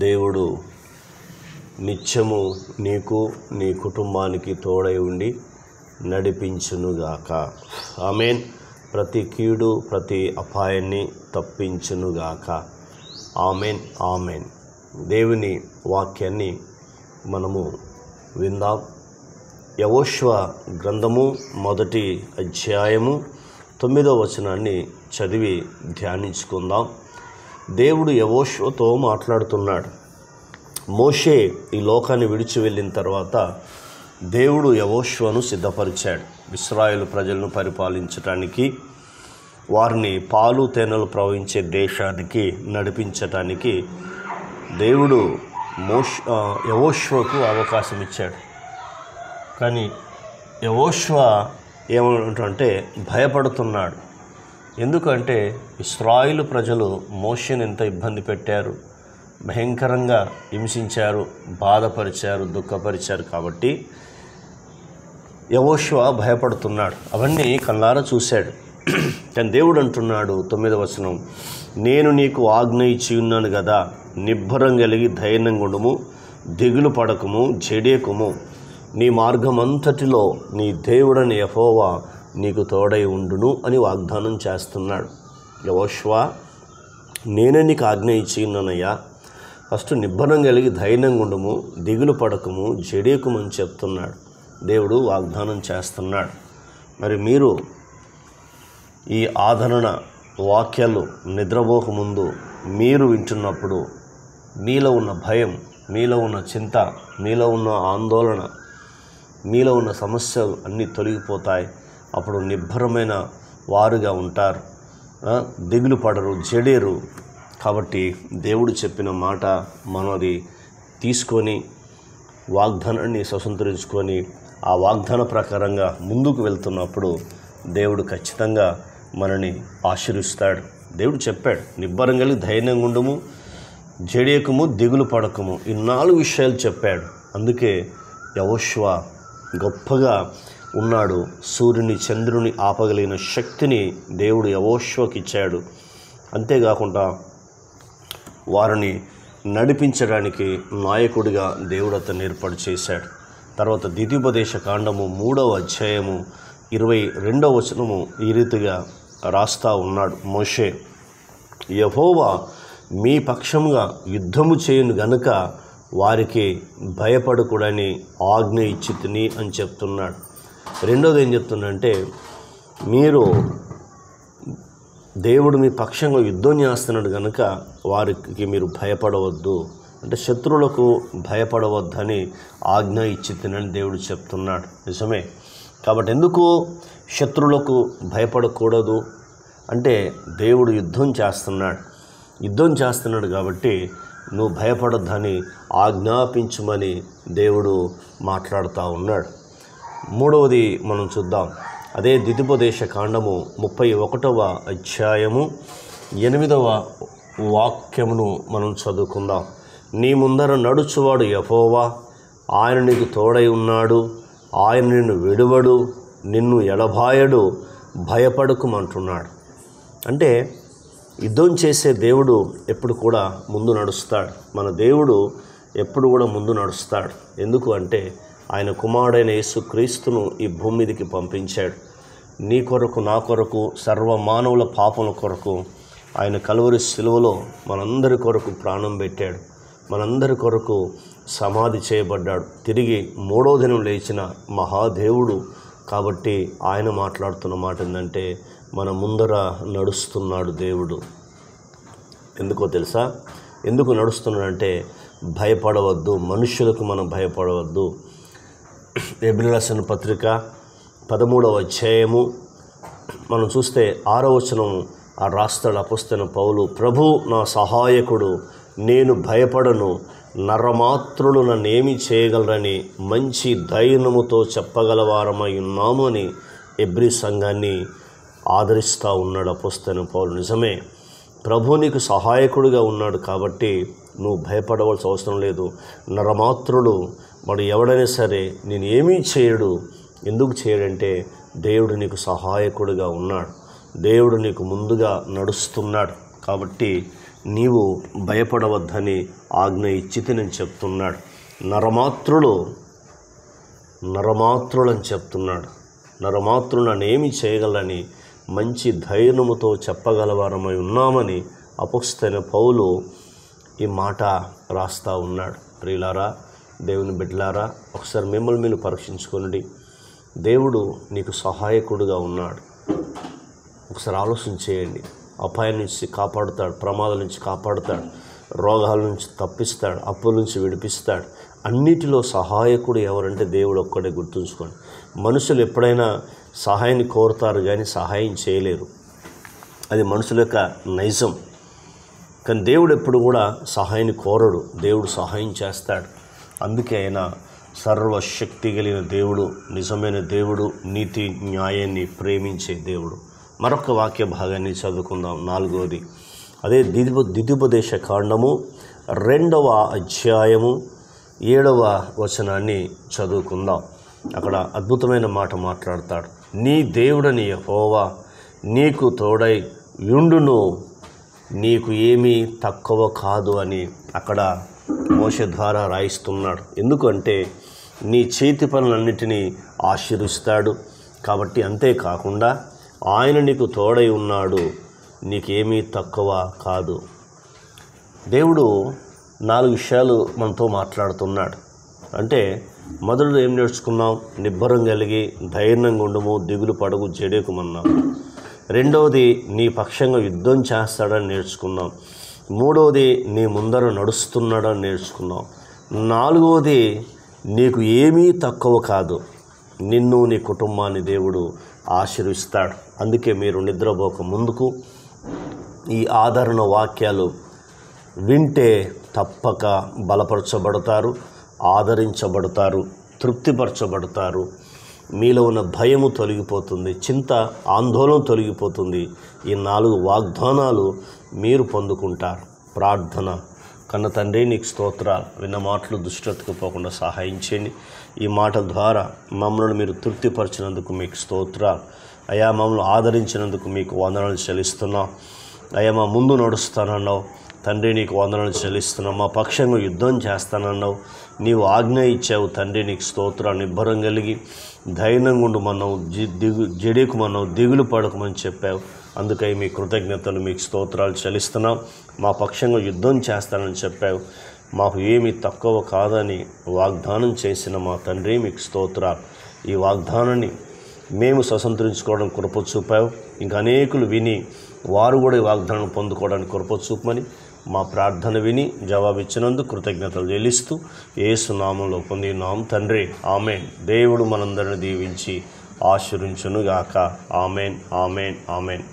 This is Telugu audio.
దేవుడు నిత్యము నీకు నీ కుటుంబానికి తోడై ఉండి నడిపించునుగాక. ఆమేన్. ప్రతి కీడు ప్రతి అపాయాన్ని తప్పించునుగాక. ఆమేన్ ఆమేన్. దేవుని వాక్యాన్ని మనము విందాం. యెహోషువ గ్రంథము 1వ అధ్యాయము 9వ వచనాన్ని చదివి ధ్యానించుకుందాం. దేవుడు యెహోషువతో మాట్లాడుతున్నాడు. మోషే ఈ లోకాన్ని విడిచి వెళ్ళిన తర్వాత దేవుడు యెహోషువను సిద్ధపరిచాడు. ఇశ్రాయేలు ప్రజలను పరిపాలించటానికి, వారిని పాలు తేనెలు ప్రవహించే దేశానికి నడిపించటానికి దేవుడు యెహోషువకు అవకాశం ఇచ్చాడు. కానీ యెహోషువ ఏమంటే భయపడుతున్నాడు. ఎందుకంటే ఇశ్రాయేలు ప్రజలు మోషేను ఎంత ఇబ్బంది పెట్టారు, భయంకరంగా హింసించారు, బాధపరిచారు, దుఃఖపరిచారు. కాబట్టి యెహోషువ భయపడుతున్నాడు. అవన్నీ కళ్ళారా చూశాడు. కానీ దేవుడు అంటున్నాడు 9వ వచనం, నేను నీకు ఆజ్ఞ ఇచ్చి ఉన్నాను కదా, నిబ్బరం కలిగి ధైర్యంగా ఉండుము, దిగులు పడకము, జడియకుము. నీ మార్గమంతటిలో నీ దేవుడని యెహోవా నీకు తోడై ఉండును అని వాగ్దానం చేస్తున్నాడు. యెహోషువ, నేనే నీకు ఆజ్ఞ ఇచ్చి ఉన్నానయ్యా, ఫస్ట్ నిబ్బరం కలిగి ధైర్యంగా ఉండుము, దిగులు పడకము, జడియకుము అని చెప్తున్నాడు. దేవుడు వాగ్దానం చేస్తున్నాడు. మరి మీరు ఈ ఆదరణ వాక్యాలు నిద్రపోక ముందు మీరు వింటున్నప్పుడు మీలో ఉన్న భయం, మీలో ఉన్న చింత, మీలో ఉన్న ఆందోళన, మీలో ఉన్న సమస్యలు అన్నీ తొలగిపోతాయి. అప్పుడు నిబ్బరమైన వారుగా ఉంటారు, దిగులు పడరు, జడేరు. కాబట్టి దేవుడు చెప్పిన మాట మనది తీసుకొని వాగ్దానాన్ని స్వతంత్రించుకొని ఆ వాగ్దాన ప్రకారంగా ముందుకు వెళ్తున్నప్పుడు దేవుడు ఖచ్చితంగా మనని ఆశీర్వదిస్తాడు. దేవుడు చెప్పాడు, నిబ్బరం కలిగి ధైర్యంగా ఉండుము, జడియకుము, దిగులు పడకము. ఈ 4 విషయాలు చెప్పాడు. అందుకే యెహోషువ గొప్పగా ఉన్నాడు. సూర్యుని చంద్రుని ఆపగలిగిన శక్తిని దేవుడు యెహోషువకి ఇచ్చాడు. అంతేకాకుండా వారిని నడిపించడానికి నాయకుడిగా దేవుడు అతన్ని ఏర్పాటు చేశాడు. తర్వాత ద్వితీయోపదేశ కాండము 3వ అధ్యాయము 22వ వచనము ఈ రీతిగా రాస్తా ఉన్నాడు మోషే, యెహోవా మీ పక్షంగా యుద్ధము చేయును గనుక వారికి భయపడకూడని ఆజ్ఞ ఇచ్చి తిని అని చెప్తున్నాడు. రెండోది ఏం చెప్తుందంటే, మీరు దేవుడు మీ పక్షంగా యుద్ధం చేస్తున్నాడు కనుక వారికి మీరు భయపడవద్దు, అంటే శత్రువులకు భయపడవద్దని ఆజ్ఞ ఇచ్చి తినని దేవుడు చెప్తున్నాడు. నిజమే. కాబట్టి ఎందుకు శత్రువులకు భయపడకూడదు అంటే దేవుడు యుద్ధం చేస్తున్నాడు కాబట్టి నువ్వు భయపడొద్దని ఆజ్ఞాపించమని దేవుడు మాట్లాడుతూ ఉన్నాడు. మూడవది మనం చూద్దాం. అదే ద్వితీయోపదేశ కాండము 31వ అధ్యాయము 8వ వాక్యమును మనం చదువుకుందాం. నీ ముందర నడుచువాడు యెహోవా, ఆయన నీకు తోడై ఉన్నాడు, ఆయన నిన్ను విడువడు, నిన్ను ఎడబాయడు, భయపడకుమంటున్నాడు. అంటే యుద్ధం చేసే దేవుడు ఎప్పుడు కూడా ముందు నడుస్తాడు. మన దేవుడు ఎప్పుడు కూడా ముందు నడుస్తాడు. ఎందుకు అంటే ఆయన కుమారుడైన యేసుక్రీస్తును ఈ భూమి మీదకి పంపించాడు. నీ కొరకు, నా కొరకు, సర్వమానవుల పాపల కొరకు ఆయన కలువరి శిలువలో మనందరి కొరకు ప్రాణం పెట్టాడు. మనందరి కొరకు సమాధి చేయబడ్డాడు. తిరిగి 3వ దినం లేచిన మహాదేవుడు. కాబట్టి ఆయన మాట్లాడుతున్న మాట ఏంటంటే, మన ముందర నడుస్తున్నాడు దేవుడు. ఎందుకో తెలుసా? ఎందుకు నడుస్తున్నాడంటే భయపడవద్దు, మనుషులకు మనం భయపడవద్దు. హెబ్రీయులకు రాసిన పత్రిక 13వ అధ్యాయము మనం చూస్తే 6వ వచనం రాస్తాడు అపొస్తలుడైన పౌలు, ప్రభు నా సహాయకుడు, నేను భయపడను, నరమాత్రులు నన్నేమి చేయగలరని మంచి ధైర్యముతో చెప్పగలవారమై ఉన్నాము అని హెబ్రీ సంఘాన్ని ఆదరిస్తూ ఉన్నాడు అపొస్తలుడైన పౌలు. నిజమే, ప్రభు నీకు సహాయకుడిగా ఉన్నాడు కాబట్టి నువ్వు భయపడవలసిన అవసరం లేదు. నరమాత్రుడు వాడు ఎవడైనా సరే నేను ఏమీ చేయడు. ఎందుకు చేయడంటే దేవుడు నీకు సహాయకుడిగా ఉన్నాడు, దేవుడు నీకు ముందుగా నడుస్తున్నాడు. కాబట్టి నీవు భయపడవద్దని ఆజ్ఞ ఇచ్చితినని చెప్తున్నాడు. నరమాత్రులని చెప్తున్నాడు. నరమాత్రులు నన్నేమి చేయగలని మంచి ధైర్యముతో చెప్పగలవారమై ఉన్నామని అపొస్తలుడైన పౌలు ఈ మాట రాస్తూ ఉన్నాడు. ప్రియులారా, దేవుని బిడ్డలారా, ఒకసారి మిమ్మల్ని మీరు పరీక్షించుకోండి. దేవుడు నీకు సహాయకుడుగా ఉన్నాడు. ఒకసారి ఆలోచన చేయండి. అపాయం నుంచి కాపాడుతాడు, ప్రమాదాల నుంచి కాపాడుతాడు, రోగాల నుంచి తప్పిస్తాడు, అప్పుల నుంచి విడిపిస్తాడు. అన్నిటిలో సహాయకుడు ఎవరంటే దేవుడు ఒక్కడే. గుర్తుంచుకోండి. మనుషులు ఎప్పుడైనా సహాయాన్ని కోరుతారు కానీ సహాయం చేయలేరు. అది మనుషుల యొక్క నైజం. కానీ దేవుడు ఎప్పుడు కూడా సహాయాన్ని కోరడు. దేవుడు సహాయం చేస్తాడు. అందుకే ఆయన సర్వశక్తి కలిగిన దేవుడు, నిజమైన దేవుడు, నీతి న్యాయాన్ని ప్రేమించే దేవుడు. మరొక వాక్య భాగాన్ని చదువుకుందాం. 4వది అదే ద్వితీయోపదేశ కాండము 2వ అధ్యాయము 7వ వచనాన్ని చదువుకుందాం. అక్కడ అద్భుతమైన మాట మాట్లాడతాడు. నీ దేవుడని యెహోవా నీకు తోడై యుండును, నీకు ఏమీ తక్కువ కాదు అని అక్కడ మోషే ద్వారా రాయిస్తున్నాడు. ఎందుకంటే నీ చేతి పనులన్నిటినీ ఆశీర్వదిస్తాడు కాబట్టి. అంతేకాకుండా ఆయన నీకు తోడై ఉన్నాడు, నీకేమీ తక్కువ కాదు. దేవుడు 4 విషయాలు మనతో మాట్లాడుతున్నాడు. అంటే మొదటిది ఏం నేర్చుకున్నాం? నిబ్బరం కలిగి ధైర్యంగా ఉండము, దిగులు పడగు, జడేకుమన్నాం. రెండవది నీ పక్షంగా యుద్ధం చేస్తాడని నేర్చుకున్నాం. మూడవది నీ ముందర నడుస్తున్నాడని నేర్చుకున్నాం. 4వది నీకు ఏమీ తక్కువ కాదు, నిన్ను నీ కుటుంబాన్ని దేవుడు ఆశీర్విస్తాడు. అందుకే మీరు నిద్రపోక ముందుకు ఈ ఆదరణ వాక్యాలు వింటే తప్పక బలపరచబడతారు, ఆదరించబడతారు, తృప్తిపరచబడతారు. మీలో ఉన్న భయము తొలగిపోతుంది, చింత ఆందోళన తొలగిపోతుంది. ఈ 4 వాగ్దానాలు మీరు పొందుకుంటారు. ప్రార్థన. కన్న తండ్రి, నీకు స్తోత్రాలు. విన్న మాటలు దుష్టతకుపోకుండా సహాయం చేయండి. ఈ మాట ద్వారా మమ్మల్ని మీరు తృప్తిపరిచినందుకు మీకు స్తోత్రాలు అయ్యా. మమ్మల్ని ఆదరించినందుకు మీకు వందనాలు చెల్లిస్తున్నాం అయ్యా. మా ముందు నడుస్తానన్నావు తండ్రి, నీకు వందనాలు చెల్లిస్తున్నాం. మా పక్షంగా యుద్ధం చేస్తానన్నావు, నీవు ఆజ్ఞ ఇచ్చావు తండ్రి, నీకు స్తోత్రాలు. నిబ్బరం కలిగి ధైర్యంగా ఉండమన్నావు, జడేకుమన్నావు, దిగులు పడకమని చెప్పావు. అందుకై మీ కృతజ్ఞతలు, మీకు స్తోత్రాలు చెల్లిస్తున్నాం. మా పక్షంగా యుద్ధం చేస్తానని చెప్పావు, మాకు ఏమి తక్కువ కాదని వాగ్దానం చేసిన మా తండ్రి, మీకు స్తోత్రాలు. ఈ వాగ్దానాన్ని మేము స్వతంత్రించుకోవడం కృప చూపావు. ఇంకా అనేకులు విని వారు కూడా ఈ వాగ్దానం పొందుకోవడానికి కృప చూపమని మా ప్రార్థన విని జవాబిచ్చినందుకు కృతజ్ఞతలు చెల్లిస్తూ యేసు నామంలో పొందినాం తండ్రి. ఆమెన్. దేవుడు మనందరిని దీవించి ఆశీర్వదించునుగాక. Amen, amen, amen.